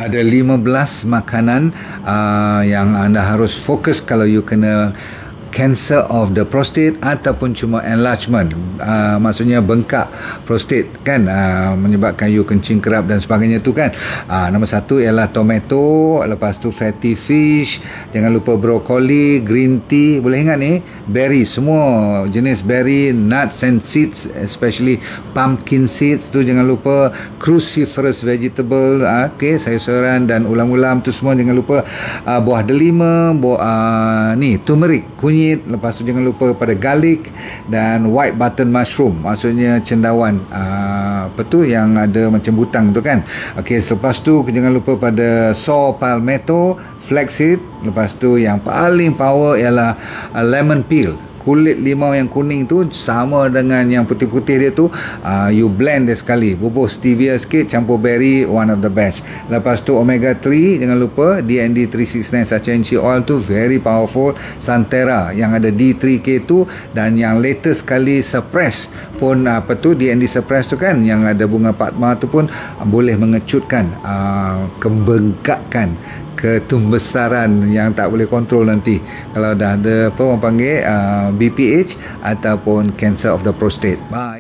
Ada 15 makanan yang anda harus fokus kalau you kena cancer of the prostate ataupun cuma enlargement, maksudnya bengkak prostate kan, menyebabkan you kencing kerap dan sebagainya tu kan. Nombor satu ialah tomato, lepas tu fatty fish, jangan lupa brokoli, green tea, boleh ingat ni, berry, semua jenis berry, nuts and seeds, especially pumpkin seeds tu jangan lupa, cruciferous vegetable, sayur-sayuran dan ulam-ulam tu semua jangan lupa, buah delima, ni turmeric, kunyit, lepas tu jangan lupa pada garlic dan white button mushroom, maksudnya cendawan apa tu yang ada macam butang tu kan. Okey, selepas tu jangan lupa pada saw palmetto, flaxseed, lepas tu yang paling power ialah lemon peel, kulit limau yang kuning tu sama dengan yang putih-putih dia tu, you blend dia sekali, bubuh stevia sikit, campur berry, one of the best. Lepas tu omega 3 jangan lupa, DND 369 Sachainchi oil tu very powerful, Santerra yang ada D3K tu, dan yang latest sekali suppress pun apa tu, DND suppress tu kan, yang ada bunga padma tu pun boleh mengecutkan kebengkakan, ketumbesaran yang tak boleh kontrol nanti kalau dah ada apa orang panggil BPH ataupun cancer of the prostate. Bye.